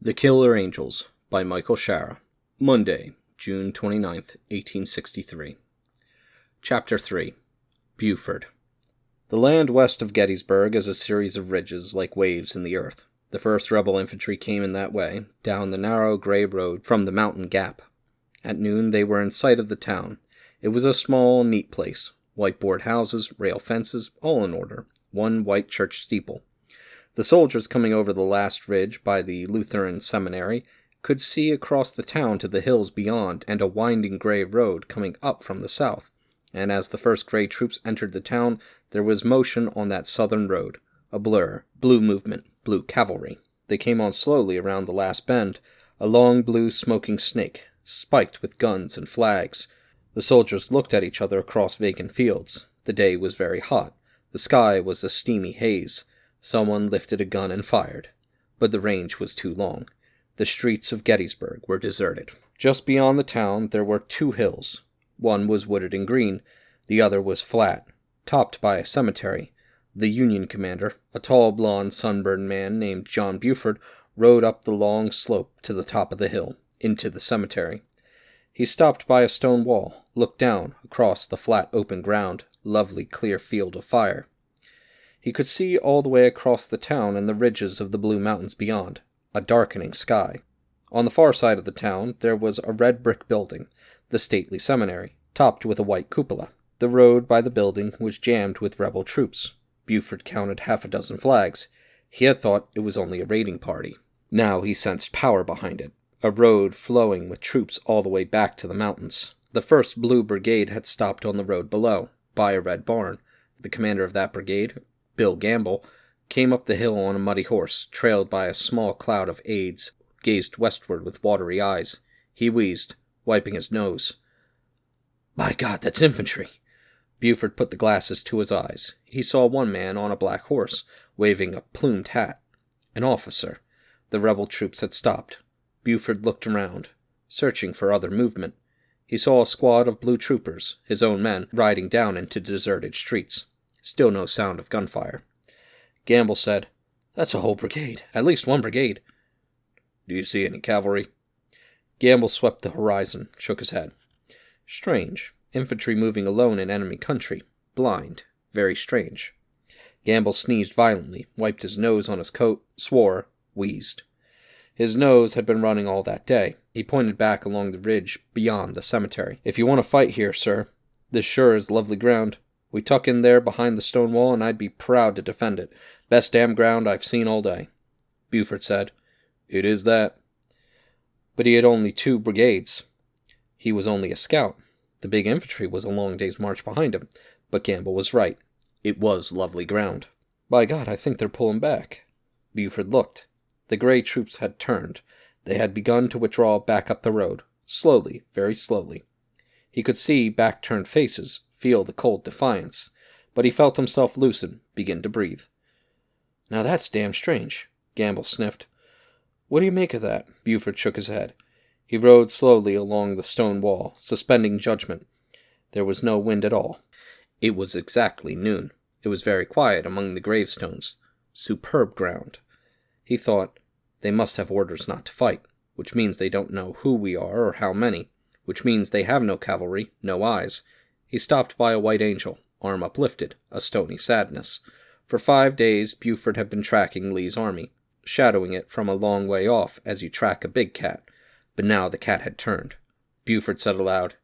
The Killer Angels by Michael Shaara. Monday, June 29th, 1863. Chapter 3. Buford. The land west of Gettysburg is a series of ridges like waves in the earth. The first rebel infantry came in that way, down the narrow gray road from the mountain gap. At noon they were in sight of the town. It was a small, neat place. White board houses, rail fences, all in order. One white church steeple. The soldiers coming over the last ridge by the Lutheran seminary could see across the town to the hills beyond and a winding gray road coming up from the south, and as the first gray troops entered the town, there was motion on that southern road, a blur, blue movement, blue cavalry. They came on slowly around the last bend, a long blue smoking snake, spiked with guns and flags. The soldiers looked at each other across vacant fields. The day was very hot. The sky was a steamy haze. Someone lifted a gun and fired, but the range was too long. The streets of Gettysburg were deserted. Just beyond the town there were two hills. One was wooded and green, the other was flat, topped by a cemetery. The Union commander, a tall blond sunburned man named John Buford, rode up the long slope to the top of the hill, into the cemetery. He stopped by a stone wall, looked down across the flat open ground, lovely clear field of fire. He could see all the way across the town and the ridges of the blue mountains beyond, a darkening sky. On the far side of the town there was a red brick building, the stately seminary, topped with a white cupola. The road by the building was jammed with rebel troops. Buford counted half a dozen flags. He had thought it was only a raiding party. Now he sensed power behind it, a road flowing with troops all the way back to the mountains. The 1st Blue Brigade had stopped on the road below, by a red barn. The commander of that brigade, Bill Gamble, came up the hill on a muddy horse, trailed by a small cloud of aides, gazed westward with watery eyes. He wheezed, wiping his nose. "By God, that's infantry!" Buford put the glasses to his eyes. He saw one man on a black horse, waving a plumed hat. An officer. The rebel troops had stopped. Buford looked around, searching for other movement. He saw a squad of blue troopers, his own men, riding down into deserted streets. Still no sound of gunfire. Gamble said, "That's a whole brigade, at least one brigade." "Do you see any cavalry?" Gamble swept the horizon, shook his head. "Strange. Infantry moving alone in enemy country. Blind. Very strange." Gamble sneezed violently, wiped his nose on his coat, swore, wheezed. His nose had been running all that day. He pointed back along the ridge beyond the cemetery. "If you want to fight here, sir, this sure is lovely ground. We tuck in there behind the stone wall, and I'd be proud to defend it. Best damn ground I've seen all day." Buford said, "It is that." But he had only 2 brigades. He was only a scout. The big infantry was a long day's march behind him. But Gamble was right. It was lovely ground. "By God, I think they're pulling back." Buford looked. The gray troops had turned. They had begun to withdraw back up the road, slowly, very slowly. He could see back-turned faces, feel the cold defiance, but he felt himself loosen, begin to breathe. "Now that's damn strange," Gamble sniffed. "What do you make of that?" Buford shook his head. He rode slowly along the stone wall, suspending judgment. There was no wind at all. It was exactly noon. It was very quiet among the gravestones. Superb ground. He thought, they must have orders not to fight, which means they don't know who we are or how many, which means they have no cavalry, no eyes. He stopped by a white angel, arm uplifted, a stony sadness. For 5 days Buford had been tracking Lee's army, shadowing it from a long way off as you track a big cat. But now the cat had turned. Buford said aloud,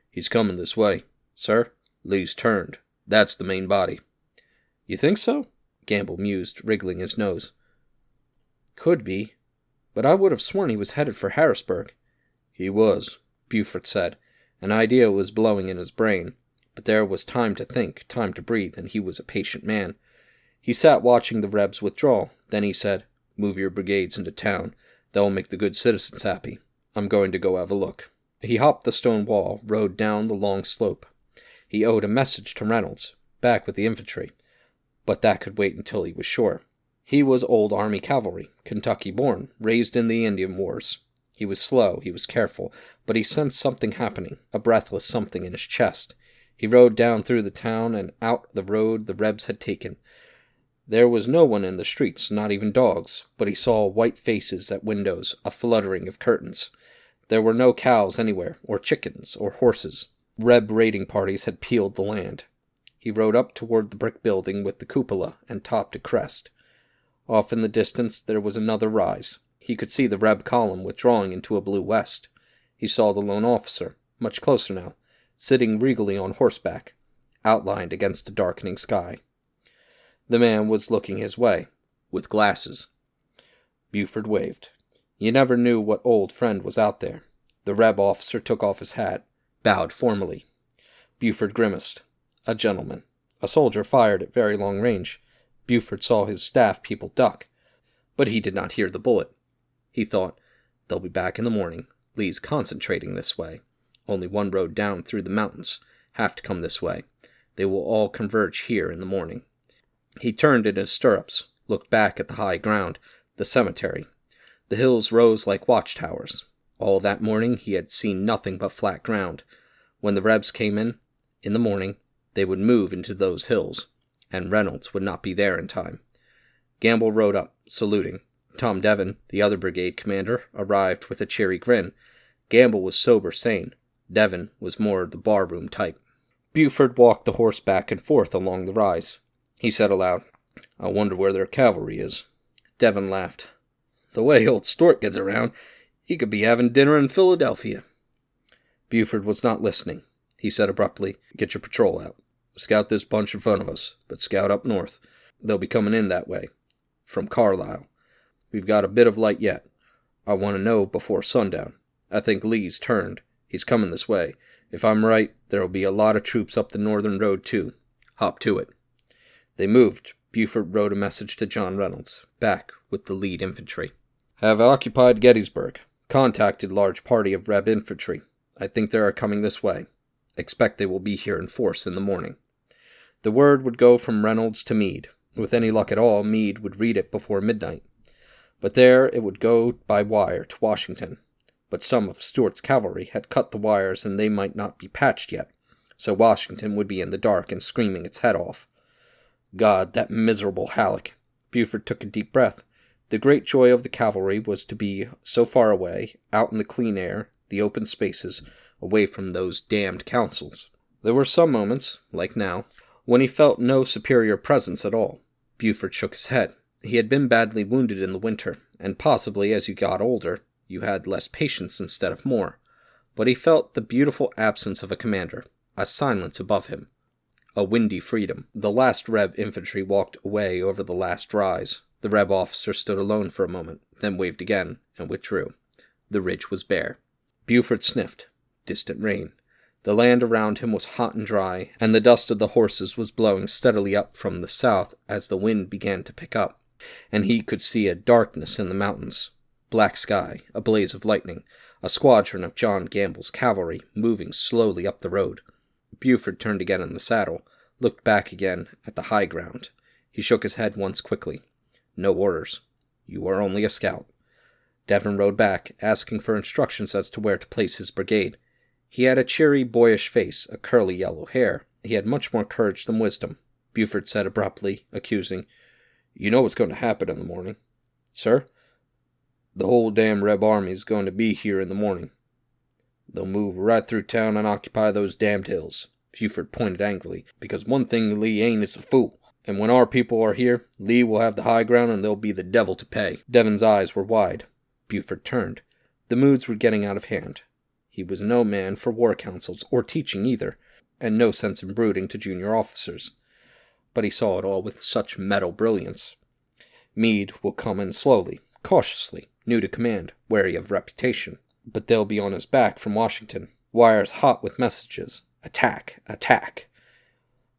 "He's coming this way. Sir, Lee's turned. That's the main body." "You think so?" Gamble mused, wriggling his nose. "Could be. But I would have sworn he was headed for Harrisburg." "He was," Buford said. An idea was blowing in his brain, but there was time to think, time to breathe, and he was a patient man. He sat watching the Rebs withdraw. Then he said, "Move your brigades into town. That will make the good citizens happy. I'm going to go have a look." He hopped the stone wall, rode down the long slope. He owed a message to Reynolds, back with the infantry, but that could wait until he was sure. He was old Army cavalry, Kentucky-born, raised in the Indian Wars. He was slow, he was careful, but he sensed something happening, a breathless something in his chest. He rode down through the town and out the road the Rebs had taken. There was no one in the streets, not even dogs, but he saw white faces at windows, a fluttering of curtains. There were no cows anywhere, or chickens, or horses. Reb raiding parties had peeled the land. He rode up toward the brick building with the cupola and top to crest. Off in the distance there was another rise. He could see the Reb column withdrawing into a blue west. He saw the lone officer, much closer now, sitting regally on horseback, outlined against a darkening sky. The man was looking his way, with glasses. Buford waved. You never knew what old friend was out there. The Reb officer took off his hat, bowed formally. Buford grimaced. A gentleman. A soldier fired at very long range. Buford saw his staff people duck, but he did not hear the bullet. He thought, they'll be back in the morning. Lee's concentrating this way. Only one road down through the mountains. Have to come this way. They will all converge here in the morning. He turned in his stirrups, looked back at the high ground, the cemetery. The hills rose like watchtowers. All that morning he had seen nothing but flat ground. When the Rebs came in the morning, they would move into those hills, and Reynolds would not be there in time. Gamble rode up, saluting. Tom Devon, the other brigade commander, arrived with a cheery grin. Gamble was sober-sane. Devon was more the barroom type. Buford walked the horse back and forth along the rise. He said aloud, I wonder where their cavalry is. Devon laughed. The way old Stort gets around, he could be having dinner in Philadelphia. Buford was not listening. He said abruptly, Get your patrol out. Scout this bunch in front of us, but scout up north. They'll be coming in that way. From Carlisle. We've got a bit of light yet. I want to know before sundown. I think Lee's turned. He's coming this way. If I'm right, there'll be a lot of troops up the northern road, too. Hop to it. They moved. Buford wrote a message to John Reynolds, back with the lead infantry. Have occupied Gettysburg. Contacted large party of Reb infantry. I think they are coming this way. Expect they will be here in force in the morning. The word would go from Reynolds to Meade. With any luck at all, Meade would read it before midnight. But there it would go by wire to Washington. But some of Stuart's cavalry had cut the wires and they might not be patched yet, so Washington would be in the dark and screaming its head off. God, that miserable Halleck! Buford took a deep breath. The great joy of the cavalry was to be so far away, out in the clean air, the open spaces, away from those damned councils. There were some moments, like now, when he felt no superior presence at all. Buford shook his head. He had been badly wounded in the winter, and possibly as you got older, you had less patience instead of more. But he felt the beautiful absence of a commander, a silence above him, a windy freedom. The last Reb infantry walked away over the last rise. The Reb officer stood alone for a moment, then waved again, and withdrew. The ridge was bare. Buford sniffed. Distant rain. The land around him was hot and dry, and the dust of the horses was blowing steadily up from the south as the wind began to pick up, and he could see a darkness in the mountains. Black sky, a blaze of lightning, a squadron of John Gamble's cavalry moving slowly up the road. Buford turned again in the saddle, looked back again at the high ground. He shook his head once quickly. No orders. You are only a scout. Devon rode back, asking for instructions as to where to place his brigade. He had a cheery, boyish face, a curly yellow hair. He had much more courage than wisdom. Buford said abruptly, accusing, You know what's going to happen in the morning. Sir? The whole damn Reb army's going to be here in the morning. They'll move right through town and occupy those damned hills. Buford pointed angrily, because one thing Lee ain't is a fool. And when our people are here, Lee will have the high ground and there'll be the devil to pay. Devon's eyes were wide. Buford turned. The moods were getting out of hand. He was no man for war councils, or teaching either, and no sense in brooding to junior officers. But he saw it all with such metal brilliance. Meade will come in slowly, cautiously, new to command, wary of reputation. But they'll be on his back from Washington, wires hot with messages. Attack! Attack!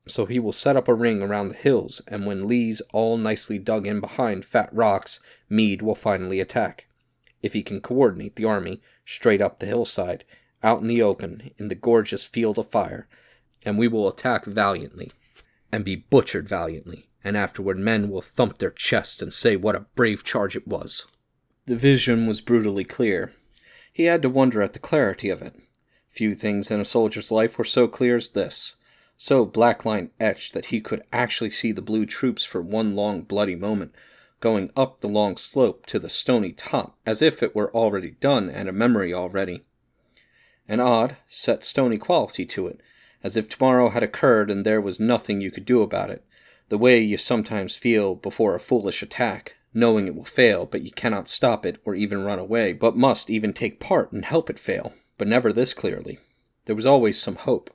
So he will set up a ring around the hills, and when Lee's all nicely dug in behind fat rocks, Meade will finally attack. If he can coordinate the army, straight up the hillside, out in the open, in the gorgeous field of fire, and we will attack valiantly, and be butchered valiantly, and afterward men will thump their chests and say what a brave charge it was. The vision was brutally clear. He had to wonder at the clarity of it. Few things in a soldier's life were so clear as this. so black-line etched that he could actually see the blue troops for one long bloody moment, going up the long slope to the stony top, as if it were already done and a memory already. An odd, set stony quality to it, as if tomorrow had occurred and there was nothing you could do about it, the way you sometimes feel before a foolish attack, knowing it will fail, but you cannot stop it or even run away, but must even take part and help it fail, but never this clearly. There was always some hope,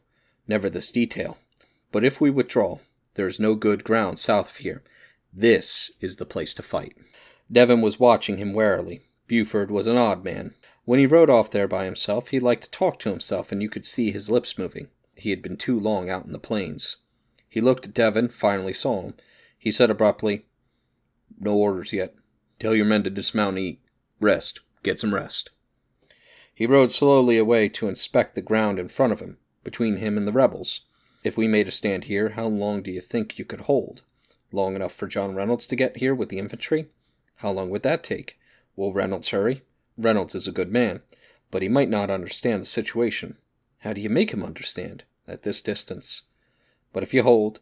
never this detail. But if we withdraw, there is no good ground south of here. This is the place to fight. Devon was watching him warily. Buford was an odd man. When he rode off there by himself, he liked to talk to himself, and you could see his lips moving. He had been too long out in the plains. He looked at Devon, finally saw him. He said abruptly, "No orders yet. Tell your men to dismount and eat. Rest. Get some rest." He rode slowly away to inspect the ground in front of him, between him and the rebels. "If we made a stand here, how long do you think you could hold? Long enough for John Reynolds to get here with the infantry? How long would that take? Will Reynolds hurry? Reynolds is a good man, but he might not understand the situation. How do you make him understand, at this distance? But if you hold,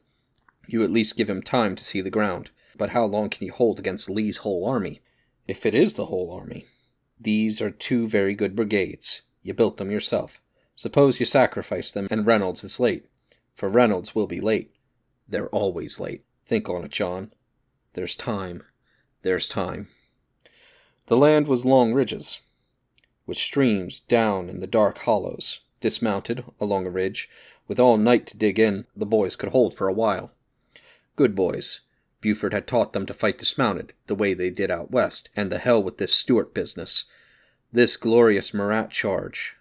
you at least give him time to see the ground. But how long can you hold against Lee's whole army? If it is the whole army. These are two very good brigades. You built them yourself. Suppose you sacrifice them and Reynolds is late. For Reynolds will be late. They're always late. Think on it, John. There's time. There's time." The land was long ridges, with streams down in the dark hollows. Dismounted along a ridge, with all night to dig in, the boys could hold for a while. Good boys. Buford had taught them to fight dismounted, the way they did out west, and the hell with this Stuart business. This glorious Marat charge.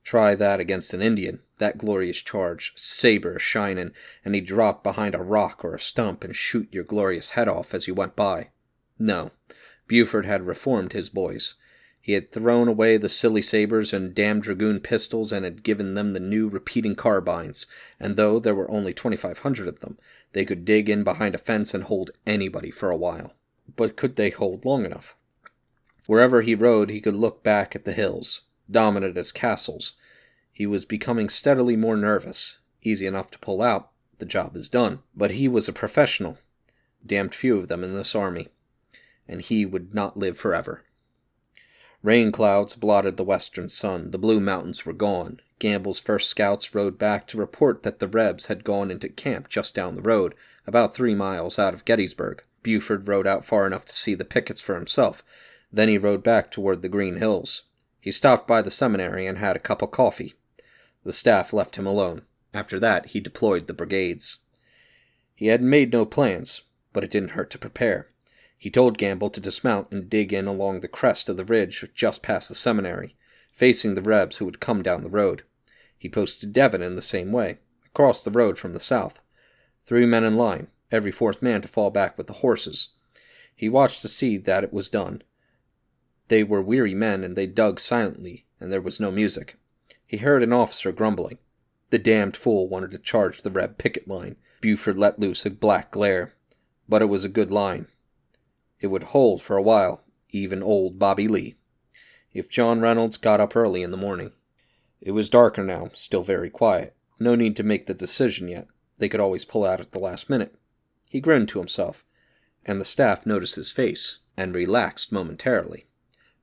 Try that against an Indian, that glorious charge, saber shinin', and he'd drop behind a rock or a stump and shoot your glorious head off as you went by. No, Buford had reformed his boys. He had thrown away the silly sabers and damned dragoon pistols and had given them the new repeating carbines, and though there were only 2,500 of them, they could dig in behind a fence and hold anybody for a while. But could they hold long enough? Wherever he rode, he could look back at the hills, dominant as castles. He was becoming steadily more nervous. Easy enough to pull out. The job is done. But he was a professional. Damned few of them in this army. And he would not live forever. Rain clouds blotted the western sun. The blue mountains were gone. Gamble's first scouts rode back to report that the Rebs had gone into camp just down the road, about 3 miles out of Gettysburg. Buford rode out far enough to see the pickets for himself. Then he rode back toward the Green Hills. He stopped by the seminary and had a cup of coffee. The staff left him alone. After that, he deployed the brigades. He had made no plans, but it didn't hurt to prepare. He told Gamble to dismount and dig in along the crest of the ridge just past the seminary, facing the Rebs who would come down the road. He posted Devon in the same way, across the road from the south. 3 men in line, every 4th man to fall back with the horses. He watched to see that it was done. They were weary men, and they dug silently, and there was no music. He heard an officer grumbling. The damned fool wanted to charge the Reb picket line. Buford let loose a black glare. But it was a good line. It would hold for a while, even old Bobby Lee, if John Reynolds got up early in the morning. It was darker now, still very quiet. No need to make the decision yet. They could always pull out at the last minute. He grinned to himself, and the staff noticed his face, and relaxed momentarily.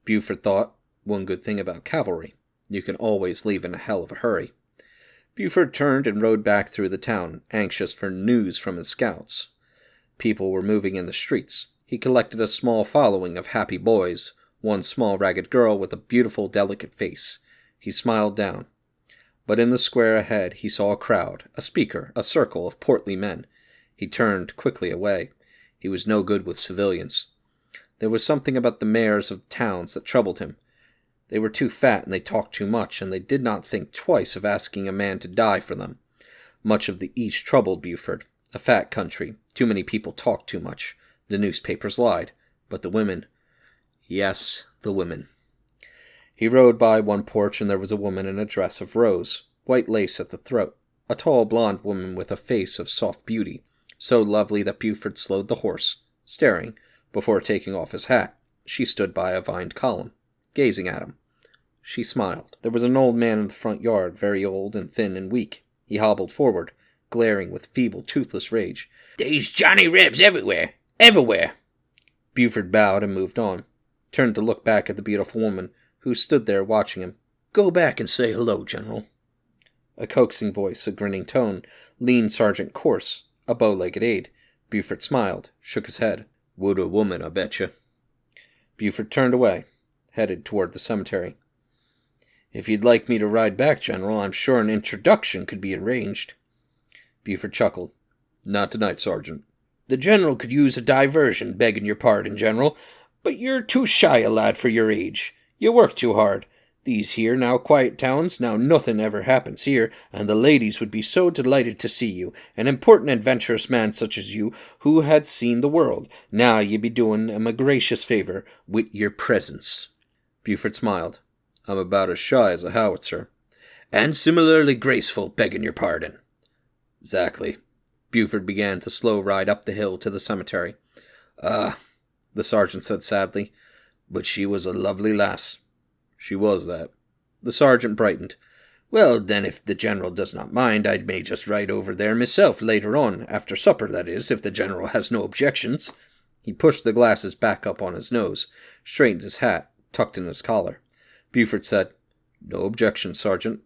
Buford thought, one good thing about cavalry, you can always leave in a hell of a hurry. Buford turned and rode back through the town, anxious for news from his scouts. People were moving in the streets. He collected a small following of happy boys, one small ragged girl with a beautiful, delicate face. He smiled down. But in the square ahead he saw a crowd, a speaker, a circle of portly men. He turned quickly away. He was no good with civilians. There was something about the mayors of towns that troubled him. They were too fat and they talked too much, and they did not think twice of asking a man to die for them. Much of the East troubled Buford. A fat country. Too many people talked too much. The newspapers lied. But the women... Yes, the women. He rode by one porch, and there was a woman in a dress of rose, white lace at the throat, a tall blonde woman with a face of soft beauty, so lovely that Buford slowed the horse, staring, before taking off his hat. She stood by a vined column, gazing at him. She smiled. There was an old man in the front yard, very old and thin and weak. He hobbled forward, glaring with feeble, toothless rage. "They's Johnny Rebs everywhere! Everywhere!" Buford bowed and moved on, turned to look back at the beautiful woman, who stood there watching him. "Go back and say hello, General." A coaxing voice, a grinning tone, lean Sergeant Corse, a bow-legged aide. Buford smiled, shook his head. "Would a woman, I betcha." Buford turned away, headed toward the cemetery. "If you'd like me to ride back, General, I'm sure an introduction could be arranged." Buford chuckled. "Not tonight, Sergeant. The General could use a diversion, begging your pardon, General, but you're too shy a lad for your age. You work too hard. These here now quiet towns, now nothing ever happens here, and the ladies would be so delighted to see you, an important adventurous man such as you, who had seen the world. Now ye be doing 'em a gracious favour with your presence." Buford smiled. "I'm about as shy as a howitzer." "And similarly graceful, begging your pardon." "Exactly." Buford began to slow ride up the hill to the cemetery. "Ah," the sergeant said sadly, "but she was a lovely lass." "She was that." The sergeant brightened. "Well, then, if the General does not mind, I may just ride over there myself later on, after supper, that is, if the General has no objections." He pushed the glasses back up on his nose, straightened his hat, tucked in his collar. Buford said, "No objections, Sergeant."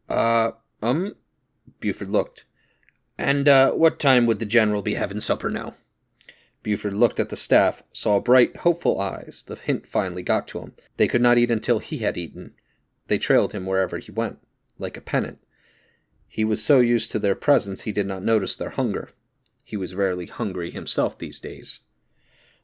Buford looked. "And, what time would the General be having supper now?" Buford looked at the staff, saw bright, hopeful eyes. The hint finally got to him. They could not eat until he had eaten. They trailed him wherever he went, like a pennant. He was so used to their presence he did not notice their hunger. He was rarely hungry himself these days.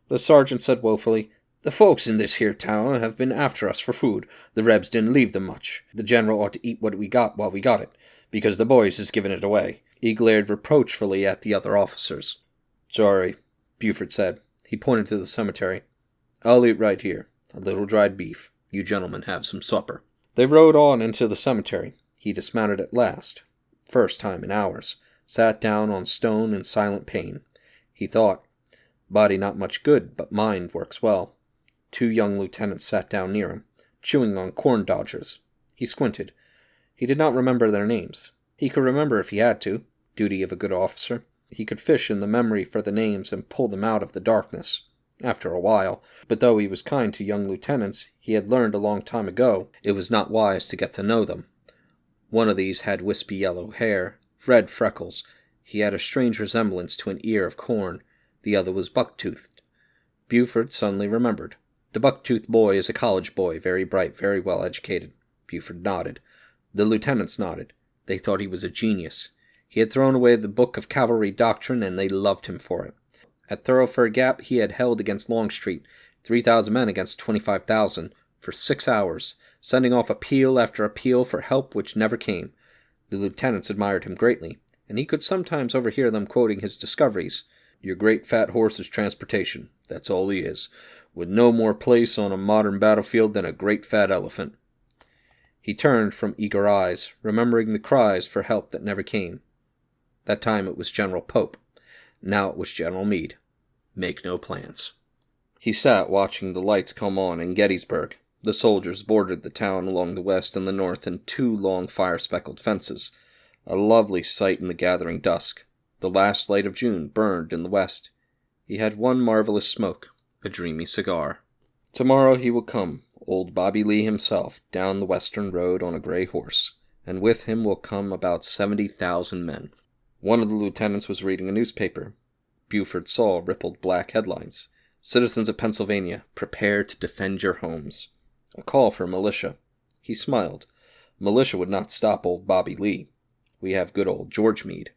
The sergeant said woefully, "The folks in this here town have been after us for food. The Rebs didn't leave them much. The General ought to eat what we got while we got it, because the boys is giving it away." He glared reproachfully at the other officers. "Sorry," Buford said. He pointed to the cemetery. "I'll eat right here. A little dried beef. You gentlemen have some supper." They rode on into the cemetery. He dismounted at last. First time in hours. Sat down on stone in silent pain. He thought, body not much good, but mind works well. Two young lieutenants sat down near him, chewing on corn dodgers. He squinted. He did not remember their names. He could remember if he had to. Duty of a good officer. He could fish in the memory for the names and pull them out of the darkness, after a while, but though he was kind to young lieutenants, he had learned a long time ago it was not wise to get to know them. One of these had wispy yellow hair, red freckles. He had a strange resemblance to an ear of corn. The other was buck-toothed. Buford suddenly remembered. The buck-toothed boy is a college boy, very bright, very well educated. Buford nodded. The lieutenants nodded. They thought he was a genius. He had thrown away the book of cavalry doctrine, and they loved him for it. At Thoroughfare Gap he had held against Longstreet, 3,000 men against 25,000, for 6 hours, sending off appeal after appeal for help which never came. The lieutenants admired him greatly, and he could sometimes overhear them quoting his discoveries. "Your great fat horse is transportation. That's all he is, with no more place on a modern battlefield than a great fat elephant." He turned from eager eyes, remembering the cries for help that never came. That time it was General Pope. Now it was General Meade. Make no plans. He sat watching the lights come on in Gettysburg. The soldiers bordered the town along the west and the north in 2 long fire-speckled fences. A lovely sight in the gathering dusk. The last light of June burned in the west. He had one marvelous smoke, a dreamy cigar. Tomorrow he will come, old Bobby Lee himself, down the western road on a gray horse, and with him will come about 70,000 men. One of the lieutenants was reading a newspaper. Buford saw rippled black headlines. "Citizens of Pennsylvania, prepare to defend your homes." A call for militia. He smiled. Militia would not stop old Bobby Lee. We have good old George Meade.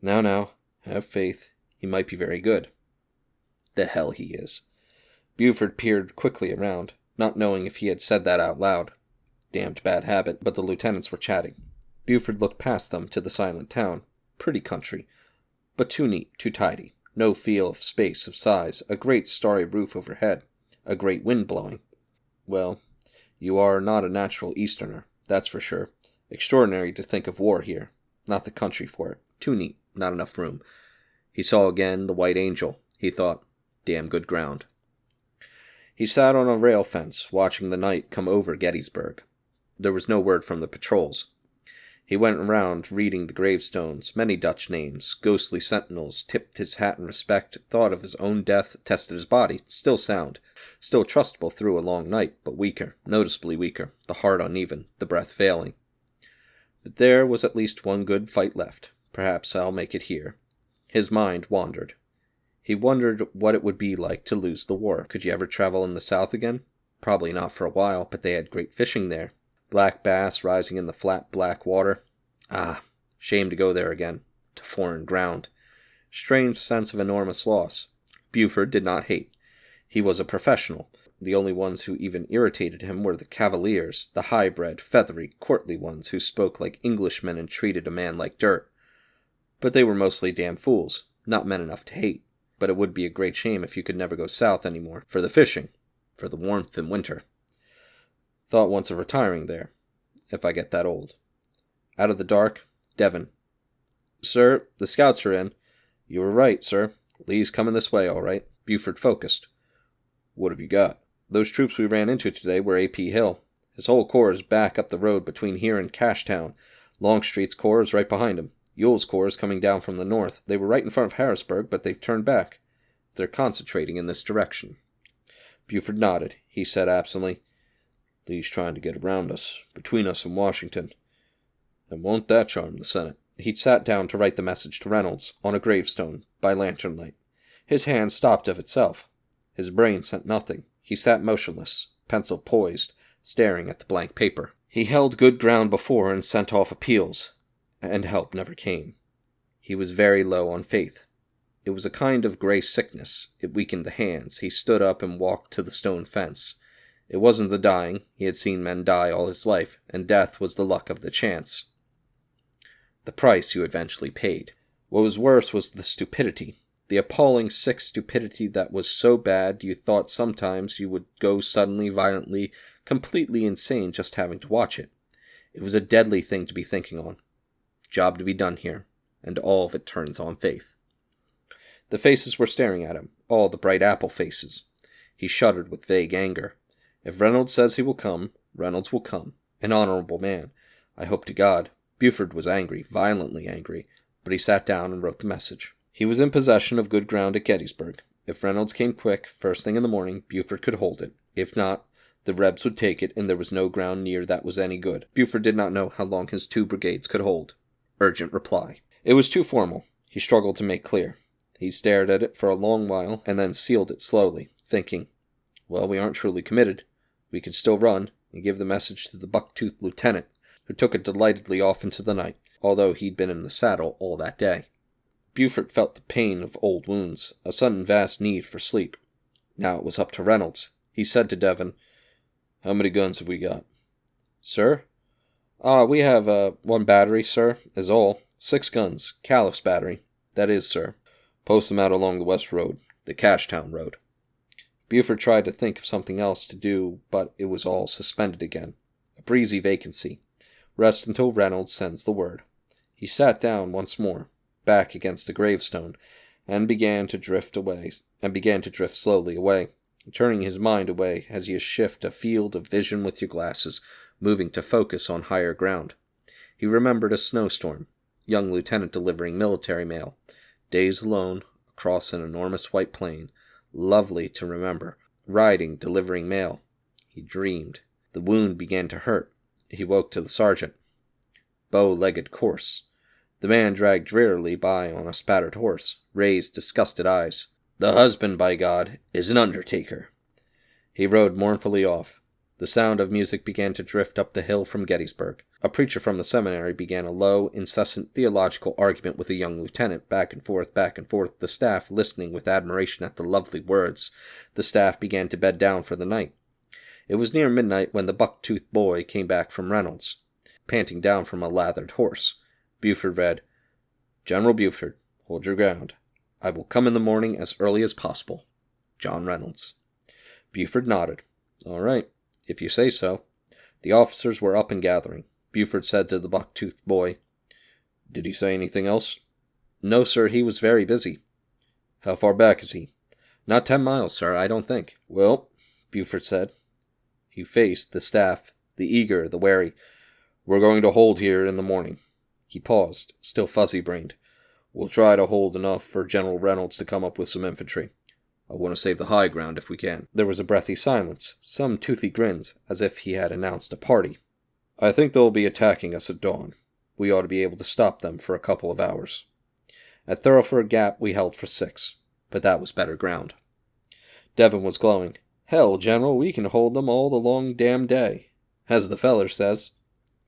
Now, have faith. He might be very good. The hell he is. Buford peered quickly around, not knowing if he had said that out loud. Damned bad habit, but the lieutenants were chatting. Buford looked past them to the silent town. Pretty country, but too neat, too tidy. No feel of space, of size, a great starry roof overhead, a great wind blowing. Well, you are not a natural Easterner, that's for sure. Extraordinary to think of war here. Not the country for it. Too neat, not enough room. He saw again the White Angel. He thought, damn good ground. He sat on a rail fence, watching the night come over Gettysburg. There was no word from the patrols. He went around reading the gravestones, many Dutch names, ghostly sentinels, tipped his hat in respect, thought of his own death, tested his body, still sound, still trustable through a long night, but weaker, noticeably weaker, the heart uneven, the breath failing. But there was at least one good fight left. Perhaps I'll make it here. His mind wandered. He wondered what it would be like to lose the war. Could you ever travel in the South again? Probably not for a while, but they had great fishing there. Black bass rising in the flat black water. Ah, shame to go there again, to foreign ground. Strange sense of enormous loss. Buford did not hate. He was a professional. The only ones who even irritated him were the cavaliers, the high-bred, feathery, courtly ones who spoke like Englishmen and treated a man like dirt. But they were mostly damn fools, not men enough to hate. But it would be a great shame if you could never go south anymore, for the fishing, for the warmth in winter. Thought once of retiring there, if I get that old. Out of the dark, Devon. Sir, the scouts are in. You were right, sir. Lee's coming this way, all right. Buford focused. What have you got? Those troops we ran into today were A.P. Hill. His whole corps is back up the road between here and Cashtown. Longstreet's corps is right behind him. Ewell's corps is coming down from the north. They were right in front of Harrisburg, but they've turned back. They're concentrating in this direction. Buford nodded. He said absently, Lee's trying to get around us, between us and Washington. And won't that charm the Senate? He'd sat down to write the message to Reynolds, on a gravestone, by lantern light. His hand stopped of itself. His brain sent nothing. He sat motionless, pencil poised, staring at the blank paper. He held good ground before and sent off appeals, and help never came. He was very low on faith. It was a kind of gray sickness. It weakened the hands. He stood up and walked to the stone fence. It wasn't the dying. He had seen men die all his life, and death was the luck of the chance. The price you eventually paid. What was worse was the stupidity. The appalling, sick stupidity that was so bad you thought sometimes you would go suddenly, violently, completely insane just having to watch it. It was a deadly thing to be thinking on. Job to be done here, and all of it turns on faith. The faces were staring at him, all the bright apple faces. He shuddered with vague anger. If Reynolds says he will come, Reynolds will come. An honorable man. I hope to God. Buford was angry, violently angry, but he sat down and wrote the message. He was in possession of good ground at Gettysburg. If Reynolds came quick, first thing in the morning, Buford could hold it. If not, the Rebs would take it, and there was no ground near that was any good. Buford did not know how long his 2 brigades could hold. Urgent reply. It was too formal. He struggled to make clear. He stared at it for a long while, and then sealed it slowly, thinking, well, we aren't truly committed. We could still run, and give the message to the buck-toothed lieutenant, who took it delightedly off into the night, although he'd been in the saddle all that day. Buford felt the pain of old wounds, a sudden vast need for sleep. Now it was up to Reynolds. He said to Devon, How many guns have we got? Sir? We have 1 battery, sir, is all. 6 guns. Caliph's battery. That is, sir. Post them out along the west road, the Cashtown road. Buford tried to think of something else to do, but it was all suspended again. A breezy vacancy. Rest until Reynolds sends the word. He sat down once more, back against the gravestone, and began to drift slowly away, turning his mind away as you shift a field of vision with your glasses, moving to focus on higher ground. He remembered a snowstorm, young lieutenant delivering military mail, days alone, across an enormous white plain, lovely to remember, riding, delivering mail. He dreamed. The wound began to hurt. He woke to the sergeant. Bow-legged course. The man dragged drearily by on a spattered horse, raised disgusted eyes. The husband, by God, is an undertaker. He rode mournfully off. The sound of music began to drift up the hill from Gettysburg. A preacher from the seminary began a low, incessant theological argument with a young lieutenant, back and forth, the staff listening with admiration at the lovely words. The staff began to bed down for the night. It was near midnight when the buck-toothed boy came back from Reynolds, panting down from a lathered horse. Buford read, General Buford, hold your ground. I will come in the morning as early as possible. John Reynolds. Buford nodded. All right, if you say so. The officers were up and gathering. Buford said to the buck-toothed boy, Did he say anything else? No, sir, he was very busy. How far back is he? Not 10 miles, sir, I don't think. Well, Buford said. He faced the staff, the eager, the wary. We're going to hold here in the morning." He paused, still fuzzy-brained. "We'll try to hold enough for General Reynolds to come up with some infantry. I want to save the high ground if we can." There was a breathy silence, some toothy grins, as if he had announced a party. "I think they'll be attacking us at dawn. We ought to be able to stop them for a couple of hours. At Thoroughfare Gap we held for 6, but that was better ground." Devon was glowing. "Hell, General, we can hold them all the long damn day, as the feller says."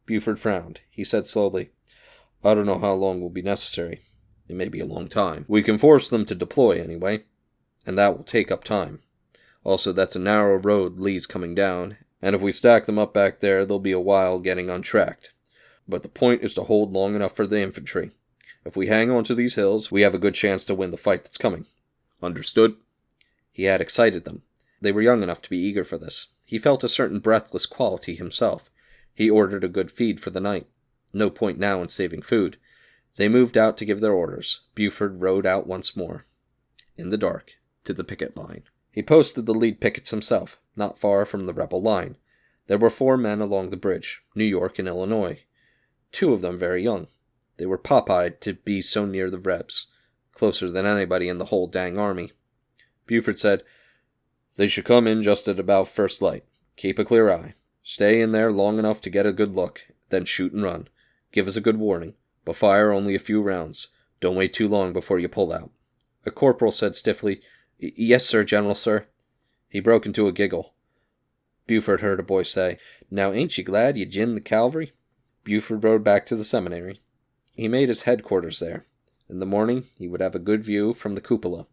Buford frowned. He said slowly, "I don't know how long will be necessary. It may be a long time. We can force them to deploy anyway, and that will take up time. Also, that's a narrow road Lee's coming down, and if we stack them up back there, they'll be a while getting untracked. But the point is to hold long enough for the infantry. If we hang on to these hills, we have a good chance to win the fight that's coming. Understood?" He had excited them. They were young enough to be eager for this. He felt a certain breathless quality himself. He ordered a good feed for the night. No point now in saving food. They moved out to give their orders. Buford rode out once more, in the dark, to the picket line. He posted the lead pickets himself, not far from the rebel line. There were 4 men along the bridge, New York and Illinois. 2 of them very young. They were pop-eyed to be so near the Rebs, closer than anybody in the whole dang army. Buford said, "They should come in just at about first light. Keep a clear eye. Stay in there long enough to get a good look, then shoot and run. Give us a good warning, but fire only a few rounds. Don't wait too long before you pull out." A corporal said stiffly, "Yes, sir, General, sir." He broke into a giggle. Buford heard a boy say, "Now ain't you glad you jinned the cavalry?" Buford rode back to the seminary. He made his headquarters there. In the morning he would have a good view from the cupola.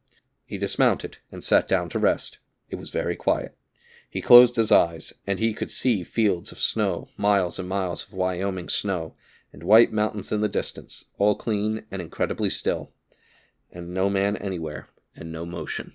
He dismounted and sat down to rest. It was very quiet. He closed his eyes, and he could see fields of snow, miles and miles of Wyoming snow, and white mountains in the distance, all clean and incredibly still, and no man anywhere, and no motion.